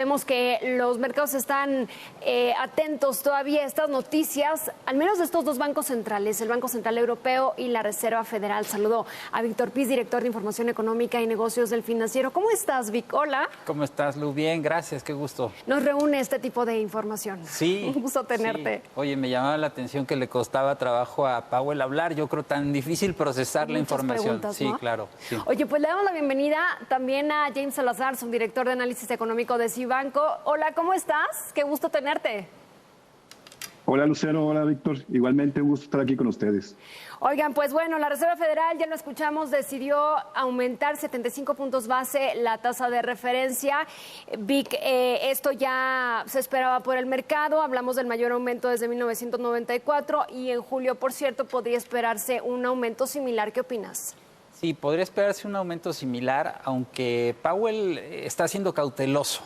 Vemos que los mercados están atentos todavía a estas noticias, al menos de estos dos bancos centrales, el Banco Central Europeo y la Reserva Federal. Saludo a Víctor Piz, director de Información Económica y Negocios del Financiero. ¿Cómo estás, Vic? Hola. ¿Cómo estás, Lu? Bien, gracias, qué gusto. Nos reúne este tipo de información. Sí. Un gusto tenerte. Sí. Oye, me llamaba la atención que le costaba trabajo a Powell hablar. Yo creo tan difícil procesar la información. ¿No? Sí, claro. Sí. Oye, pues le damos la bienvenida también a James Salazar, subdirector de análisis económico de Cibanco. Hola, ¿cómo estás? Qué gusto tenerte. Hola, Lucero. Hola, Víctor. Igualmente un gusto estar aquí con ustedes. Oigan, pues bueno, la Reserva Federal, ya lo escuchamos, decidió aumentar 75 puntos base la tasa de referencia. Vic, esto ya se esperaba por el mercado, hablamos del mayor aumento desde 1994 y en julio, por cierto, podría esperarse un aumento similar. ¿Qué opinas? Sí, podría esperarse un aumento similar, aunque Powell está siendo cauteloso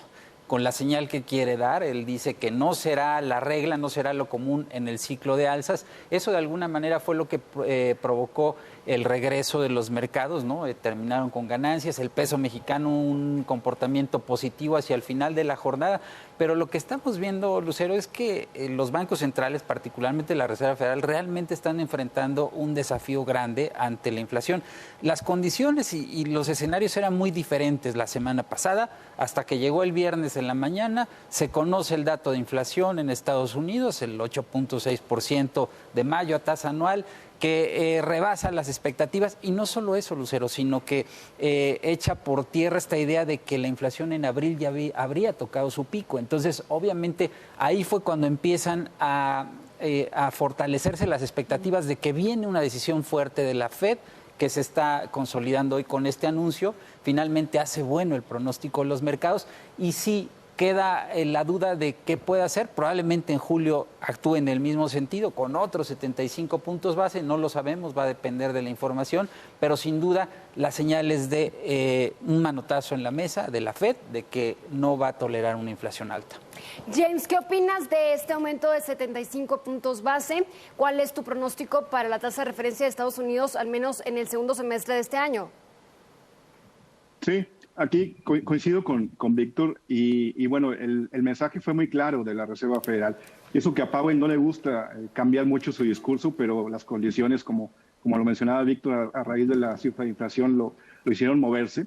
con la señal que quiere dar. Él dice que no será la regla, no será lo común en el ciclo de alzas. Eso de alguna manera fue lo que provocó el regreso de los mercados, ¿no? Terminaron con ganancias, el peso mexicano un comportamiento positivo hacia el final de la jornada. Pero lo que estamos viendo, Lucero, es que los bancos centrales, particularmente la Reserva Federal, realmente están enfrentando un desafío grande ante la inflación. Las condiciones y los escenarios eran muy diferentes la semana pasada, hasta que llegó el viernes en la mañana, se conoce el dato de inflación en Estados Unidos, el 8.6% de mayo a tasa anual, que rebasa las expectativas, y no solo eso, Lucero, sino que echa por tierra esta idea de que la inflación en abril ya habría tocado su pico. Entonces, obviamente, ahí fue cuando empiezan a fortalecerse las expectativas de que viene una decisión fuerte de la Fed, que se está consolidando hoy con este anuncio. Finalmente hace bueno el pronóstico de los mercados, y sí queda la duda de qué puede hacer. Probablemente en julio actúe en el mismo sentido, con otros 75 puntos base, no lo sabemos, va a depender de la información, pero sin duda las señales de un manotazo en la mesa de la Fed, de que no va a tolerar una inflación alta. James, ¿qué opinas de este aumento de 75 puntos base? ¿Cuál es tu pronóstico para la tasa de referencia de Estados Unidos, al menos en el segundo semestre de este año? Sí, aquí coincido con Víctor y bueno, el mensaje fue muy claro de la Reserva Federal. Eso que a Powell no le gusta cambiar mucho su discurso, pero las condiciones, como lo mencionaba Víctor, a raíz de la cifra de inflación lo hicieron moverse.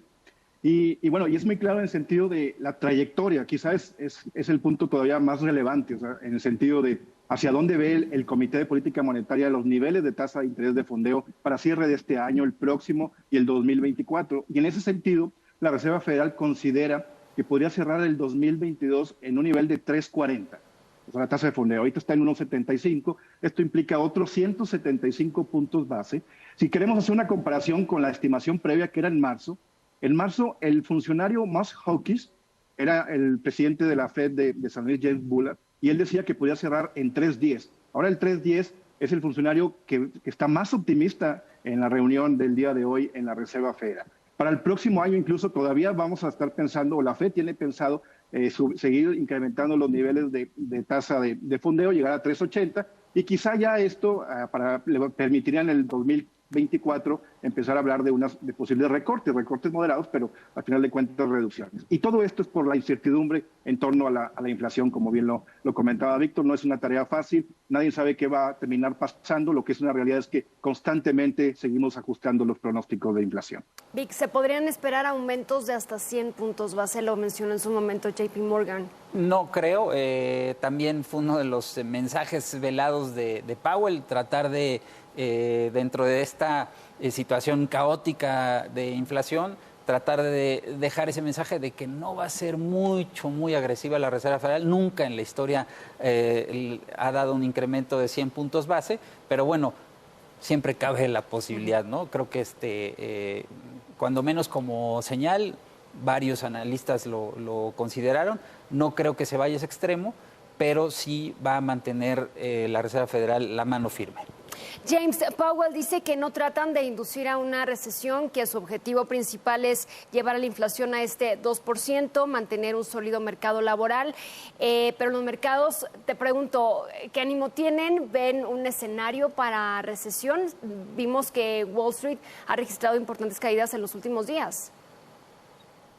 Y bueno, y es muy claro en el sentido de la trayectoria, quizás es el punto todavía más relevante, o sea, en el sentido de hacia dónde ve el Comité de Política Monetaria los niveles de tasa de interés de fondeo para cierre de este año, el próximo y el 2024. Y en ese sentido, la Reserva Federal considera que podría cerrar el 2022 en un nivel de 3.40. O sea, la tasa de fondeo ahorita está en 1.75. Esto implica otros 175 puntos base. Si queremos hacer una comparación con la estimación previa que era en marzo, el funcionario más hawkish era el presidente de la Fed de San Luis, James Bullard, y él decía que podía cerrar en 3.10. Ahora el 3.10 es el funcionario que está más optimista en la reunión del día de hoy en la Reserva Federal. Para el próximo año incluso todavía vamos a estar pensando, o la Fed tiene pensado seguir incrementando los niveles de tasa de fondeo, llegar a 3.80, y quizá ya esto le permitiría en el 2024 empezar a hablar de posibles recortes moderados, pero al final de cuentas reducciones. Y todo esto es por la incertidumbre en torno a la inflación, como bien lo comentaba Víctor. No es una tarea fácil, nadie sabe qué va a terminar pasando. Lo que es una realidad es que constantemente seguimos ajustando los pronósticos de inflación. Vic, ¿se podrían esperar aumentos de hasta 100 puntos base? Lo mencionó en su momento JP Morgan. No creo, también fue uno de los mensajes velados de Powell, tratar de, dentro de esta situación caótica de inflación, tratar de dejar ese mensaje de que no va a ser muy agresiva la Reserva Federal. Nunca en la historia ha dado un incremento de 100 puntos base, pero bueno, siempre cabe la posibilidad, ¿no? Creo que cuando menos como señal, varios analistas lo consideraron. No creo que se vaya a ese extremo, pero sí va a mantener la Reserva Federal la mano firme. James, Powell dice que no tratan de inducir a una recesión, que su objetivo principal es llevar a la inflación a este 2%, mantener un sólido mercado laboral. Pero los mercados, te pregunto, ¿qué ánimo tienen? ¿Ven un escenario para recesión? Vimos que Wall Street ha registrado importantes caídas en los últimos días.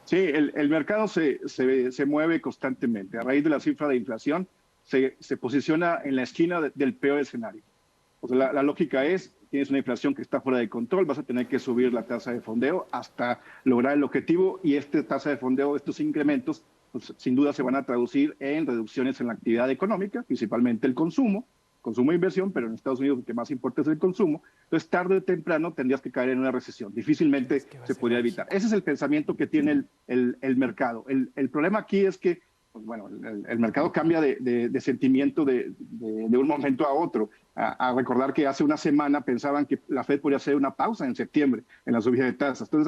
Sí, el mercado se mueve constantemente. A raíz de la cifra de inflación, se posiciona en la esquina del peor escenario. O sea, la lógica es, tienes una inflación que está fuera de control, vas a tener que subir la tasa de fondeo hasta lograr el objetivo, y esta tasa de fondeo, estos incrementos, pues, sin duda se van a traducir en reducciones en la actividad económica, principalmente el consumo e inversión, pero en Estados Unidos lo que más importa es el consumo. Entonces, tarde o temprano tendrías que caer en una recesión. Difícilmente se podría evitar. Ese es el pensamiento que tiene el mercado. El problema aquí es que, pues, bueno, el mercado cambia de sentimiento de un momento a otro. A recordar que hace una semana pensaban que la Fed podría hacer una pausa en septiembre en la subida de tasas. Entonces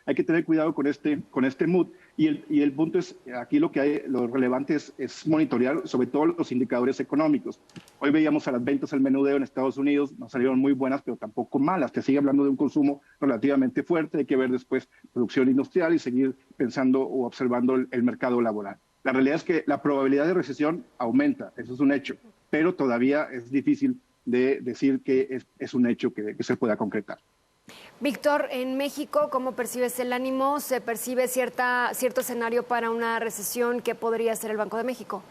hay que tener cuidado con este mood. Y el punto es, aquí lo relevante es monitorear sobre todo los indicadores económicos. Hoy veíamos a las ventas al menudeo en Estados Unidos, no salieron muy buenas, pero tampoco malas. Te sigue hablando de un consumo relativamente fuerte. Hay que ver después producción industrial y seguir pensando o observando el mercado laboral. La realidad es que la probabilidad de recesión aumenta, eso es un hecho, pero todavía es difícil de decir que es un hecho que se pueda concretar. Víctor, en México, ¿cómo percibes el ánimo? ¿Se percibe cierto escenario para una recesión que podría ser el Banco de México?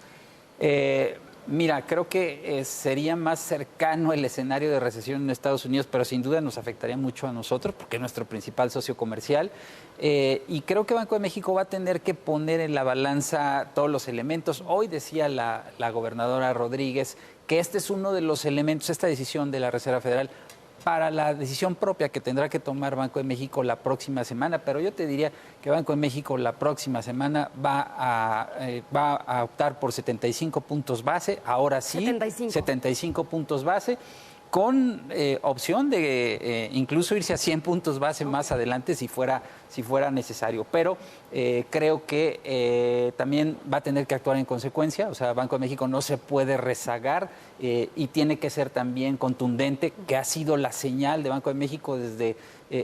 Mira, creo que sería más cercano el escenario de recesión en Estados Unidos, pero sin duda nos afectaría mucho a nosotros porque es nuestro principal socio comercial. Y creo que Banco de México va a tener que poner en la balanza todos los elementos. Hoy decía la gobernadora Rodríguez que este es uno de los elementos, esta decisión de la Reserva Federal, para la decisión propia que tendrá que tomar Banco de México la próxima semana. Pero yo te diría que Banco de México la próxima semana va a optar por 75 puntos base, ahora sí, 75 puntos base, con opción de incluso irse a 100 puntos base más adelante si fuera necesario. Pero creo que también va a tener que actuar en consecuencia. O sea, Banco de México no se puede rezagar y tiene que ser también contundente, que ha sido la señal de Banco de México desde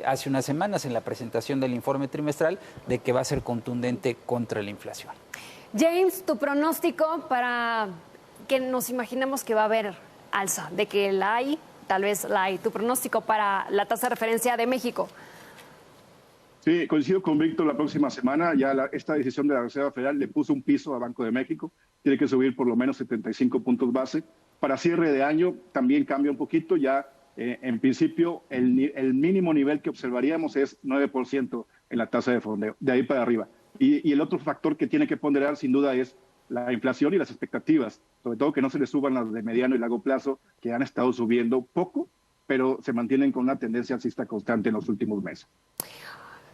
hace unas semanas en la presentación del informe trimestral, de que va a ser contundente contra la inflación. James, tu pronóstico para que nos imaginemos que va a haber alza, de que la hay, tal vez la hay. Tu pronóstico para la tasa de referencia de México. Sí, coincido con Víctor. La próxima semana ya esta decisión de la Reserva Federal le puso un piso a Banco de México. Tiene que subir por lo menos 75 puntos base. Para cierre de año también cambia un poquito. Ya en principio el mínimo nivel que observaríamos es 9% en la tasa de fondeo, de ahí para arriba. Y el otro factor que tiene que ponderar sin duda es la inflación y las expectativas, sobre todo que no se le suban las de mediano y largo plazo, que han estado subiendo poco, pero se mantienen con una tendencia alcista constante en los últimos meses.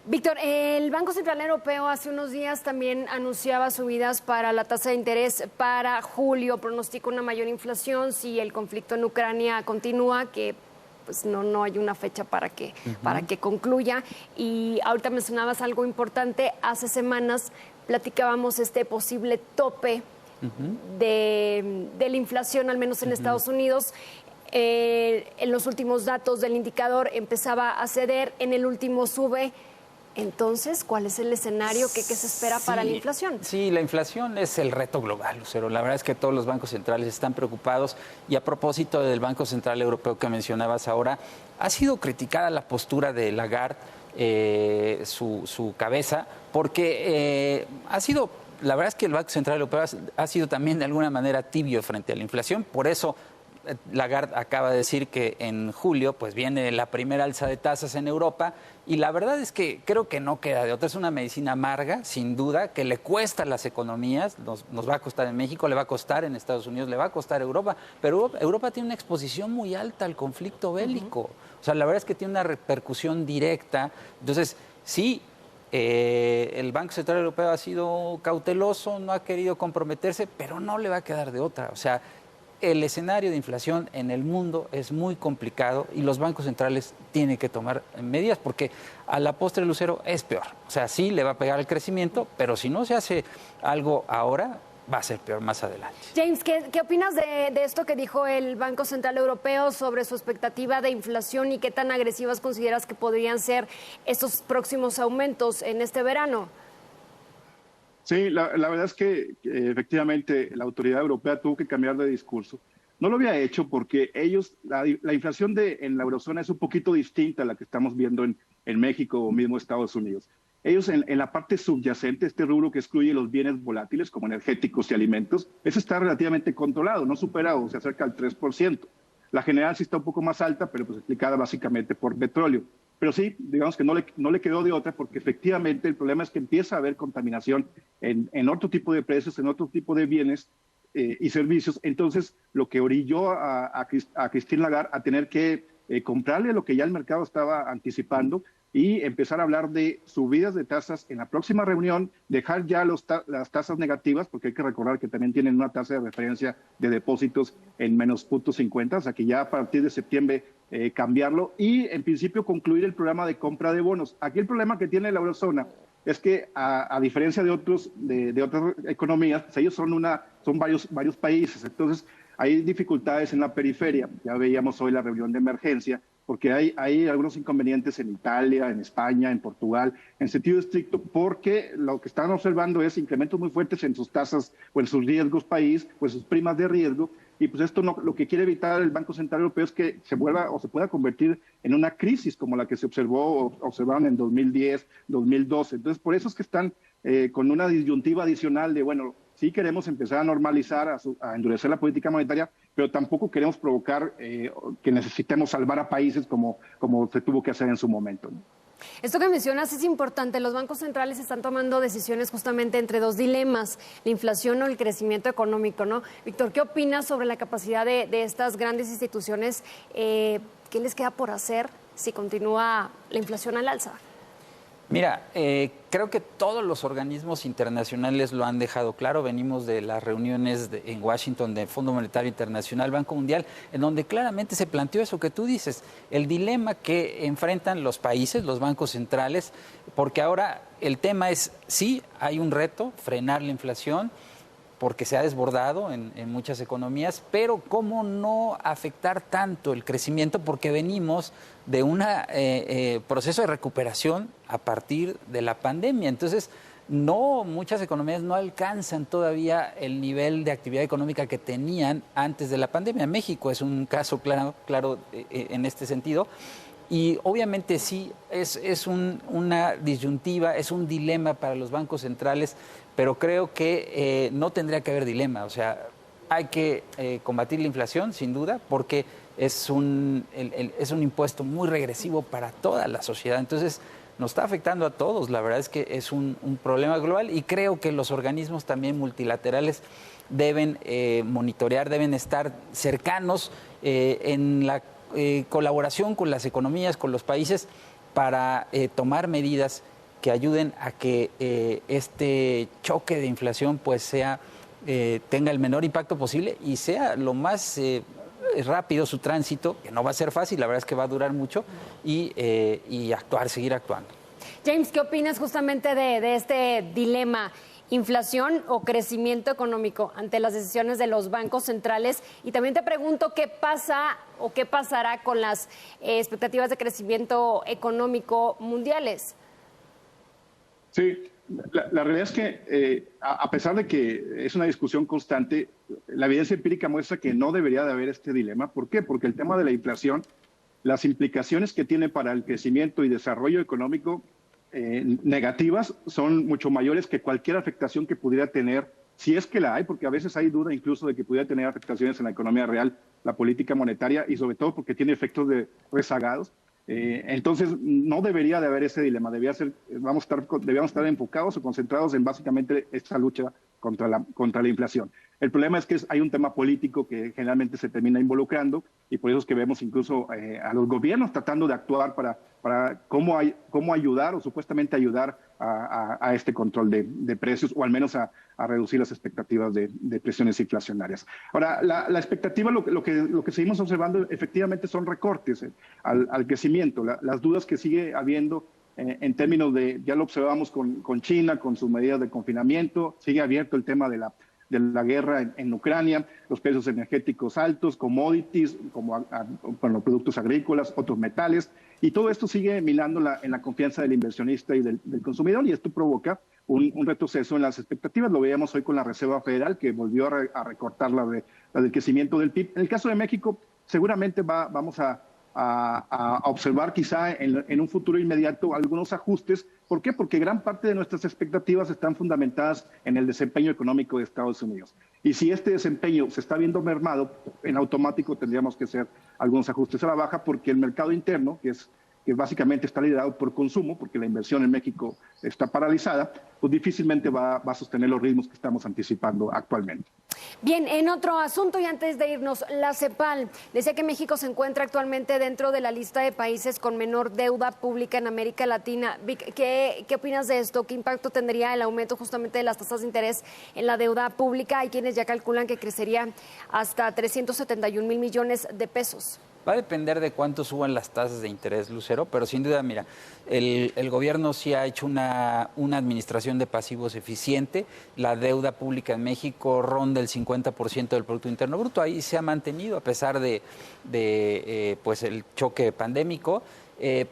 Víctor, el Banco Central Europeo hace unos días también anunciaba subidas para la tasa de interés para julio, pronostica una mayor inflación si el conflicto en Ucrania continúa, que pues no hay una fecha para que concluya. Y ahorita mencionabas algo importante, hace semanas platicábamos este posible tope de la inflación, al menos en Estados Unidos. En los últimos datos del indicador empezaba a ceder, en el último sube. Entonces, ¿cuál es el escenario que se espera para la inflación? Sí, la inflación es el reto global, Lucero. La verdad es que todos los bancos centrales están preocupados. Y a propósito del Banco Central Europeo que mencionabas ahora, ha sido criticada la postura de Lagarde, su cabeza, porque ha sido, la verdad es que el Banco Central Europeo ha sido también de alguna manera tibio frente a la inflación. Por eso Lagarde acaba de decir que en julio pues viene la primera alza de tasas en Europa, y la verdad es que creo que no queda de otra. Es una medicina amarga, sin duda, que le cuesta a las economías. Nos va a costar en México, le va a costar en Estados Unidos, le va a costar a Europa, pero Europa tiene una exposición muy alta al conflicto bélico. O sea, la verdad es que tiene una repercusión directa. Entonces, sí, el Banco Central Europeo ha sido cauteloso, no ha querido comprometerse, pero no le va a quedar de otra. O sea, el escenario de inflación en el mundo es muy complicado y los bancos centrales tienen que tomar medidas, porque a la postre, Lucero, es peor. O sea, sí le va a pegar el crecimiento, pero si no se hace algo ahora, va a ser peor más adelante. James, ¿qué opinas de esto que dijo el Banco Central Europeo sobre su expectativa de inflación y qué tan agresivas consideras que podrían ser estos próximos aumentos en este verano? Sí, la verdad es que efectivamente la autoridad europea tuvo que cambiar de discurso. No lo había hecho porque la inflación en la eurozona es un poquito distinta a la que estamos viendo en México o mismo Estados Unidos. ellos en la parte subyacente, este rubro que excluye los bienes volátiles como energéticos y alimentos, eso está relativamente controlado, no supera o se acerca al 3%. La general sí está un poco más alta, pero pues explicada básicamente por petróleo. Pero sí, digamos que no le quedó de otra, porque efectivamente el problema es que empieza a haber contaminación en otro tipo de precios, en otro tipo de bienes y servicios. Entonces, lo que orilló a Christine Lagarde a tener que comprarle lo que ya el mercado estaba anticipando y empezar a hablar de subidas de tasas en la próxima reunión, dejar ya las tasas negativas, porque hay que recordar que también tienen una tasa de referencia de depósitos en menos 0.50, o sea que ya a partir de septiembre cambiarlo y en principio concluir el programa de compra de bonos. Aquí el problema que tiene la eurozona es que a diferencia de otras economías, pues ellos son varios países, entonces hay dificultades en la periferia. Ya veíamos hoy la reunión de emergencia, porque hay algunos inconvenientes en Italia, en España, en Portugal, en sentido estricto, porque lo que están observando es incrementos muy fuertes en sus tasas o en sus riesgos país, o en sus primas de riesgo, y pues esto lo que quiere evitar el Banco Central Europeo es que se vuelva o se pueda convertir en una crisis como la que se observaron en 2010, 2012. Entonces, por eso es que están con una disyuntiva adicional de, bueno, sí queremos empezar a normalizar, a endurecer la política monetaria, pero tampoco queremos provocar que necesitemos salvar a países como se tuvo que hacer en su momento, ¿no? Esto que mencionas es importante. Los bancos centrales están tomando decisiones justamente entre dos dilemas, la inflación o el crecimiento económico, ¿no? Víctor, ¿qué opinas sobre la capacidad de estas grandes instituciones? ¿Qué les queda por hacer si continúa la inflación al alza? Mira, creo que todos los organismos internacionales lo han dejado claro. Venimos de las reuniones en Washington del Fondo Monetario Internacional, Banco Mundial, en donde claramente se planteó eso que tú dices, el dilema que enfrentan los países, los bancos centrales, porque ahora el tema es, sí, hay un reto, frenar la inflación, porque se ha desbordado en muchas economías, pero cómo no afectar tanto el crecimiento, porque venimos de un proceso de recuperación a partir de la pandemia. Entonces, muchas economías no alcanzan todavía el nivel de actividad económica que tenían antes de la pandemia. México es un caso claro en este sentido. Y obviamente sí, es una disyuntiva, es un dilema para los bancos centrales, pero creo que no tendría que haber dilema. O sea, hay que combatir la inflación, sin duda, porque es un impuesto muy regresivo para toda la sociedad. Entonces, nos está afectando a todos. La verdad es que es un problema global y creo que los organismos también multilaterales deben monitorear, deben estar cercanos en la colaboración con las economías, con los países, para tomar medidas que ayuden a que este choque de inflación pues tenga el menor impacto posible y sea lo más rápido su tránsito, que no va a ser fácil, la verdad es que va a durar mucho, y seguir actuando. James, ¿qué opinas justamente de este dilema? ¿Inflación o crecimiento económico ante las decisiones de los bancos centrales? Y también te pregunto qué pasa o qué pasará con las expectativas de crecimiento económico mundiales. Sí, la realidad es que a pesar de que es una discusión constante, la evidencia empírica muestra que no debería de haber este dilema. ¿Por qué? Porque el tema de la inflación, las implicaciones que tiene para el crecimiento y desarrollo económico negativas son mucho mayores que cualquier afectación que pudiera tener, si es que la hay, porque a veces hay duda incluso de que pudiera tener afectaciones en la economía real, la política monetaria, y sobre todo porque tiene efectos rezagados. Entonces, no debería de haber ese dilema. Debíamos estar enfocados o concentrados en básicamente esta lucha contra la inflación. El problema es que hay un tema político que generalmente se termina involucrando, y por eso es que vemos incluso a los gobiernos tratando de actuar para cómo ayudar o supuestamente ayudar a este control de precios, o al menos a reducir las expectativas de presiones inflacionarias. Ahora, la expectativa, lo que seguimos observando efectivamente son recortes al crecimiento, las dudas que sigue habiendo en términos ya lo observamos con China, con sus medidas de confinamiento, sigue abierto el tema de la guerra en Ucrania, los precios energéticos altos, commodities, como los productos agrícolas, otros metales, y todo esto sigue minando en la confianza del inversionista y del consumidor, y esto provoca un retroceso en las expectativas. Lo veíamos hoy con la Reserva Federal, que volvió a recortar la del crecimiento del PIB. En el caso de México, seguramente vamos a observar quizá en un futuro inmediato algunos ajustes, ¿Por qué? Porque gran parte de nuestras expectativas están fundamentadas en el desempeño económico de Estados Unidos. Y si este desempeño se está viendo mermado, en automático tendríamos que hacer algunos ajustes a la baja, porque el mercado interno, que básicamente está liderado por consumo, porque la inversión en México está paralizada, pues difícilmente va a sostener los ritmos que estamos anticipando actualmente. Bien, en otro asunto y antes de irnos, la CEPAL decía que México se encuentra actualmente dentro de la lista de países con menor deuda pública en América Latina. Vic, ¿qué opinas de esto? ¿Qué impacto tendría el aumento justamente de las tasas de interés en la deuda pública? Hay quienes ya calculan que crecería hasta 371,000 millones de pesos. Va a depender de cuánto suban las tasas de interés, Lucero, pero sin duda, mira, el gobierno sí ha hecho una administración de pasivos eficiente. La deuda pública en México ronda el 50% del Producto Interno Bruto. Ahí se ha mantenido a pesar de pues el choque pandémico,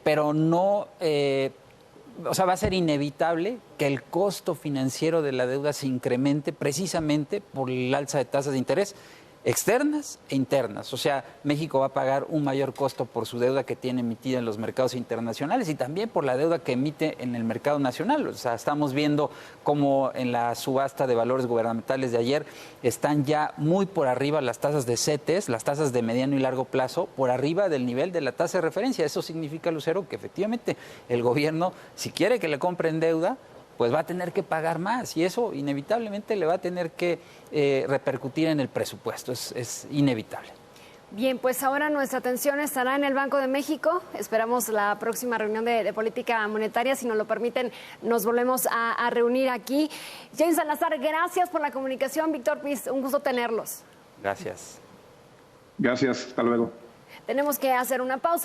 pero no... o sea, va a ser inevitable que el costo financiero de la deuda se incremente precisamente por el alza de tasas de interés externas e internas. O sea, México va a pagar un mayor costo por su deuda que tiene emitida en los mercados internacionales y también por la deuda que emite en el mercado nacional. O sea, estamos viendo cómo en la subasta de valores gubernamentales de ayer están ya muy por arriba las tasas de CETES, las tasas de mediano y largo plazo, por arriba del nivel de la tasa de referencia. Eso significa, Lucero, que efectivamente el gobierno, si quiere que le compren deuda, pues va a tener que pagar más y eso inevitablemente le va a tener que repercutir en el presupuesto, es inevitable. Bien, pues ahora nuestra atención estará en el Banco de México. Esperamos la próxima reunión de política monetaria. Si nos lo permiten, nos volvemos a reunir aquí. James Salazar, gracias por la comunicación. Víctor Piz, un gusto tenerlos. Gracias. Gracias, hasta luego. Tenemos que hacer una pausa.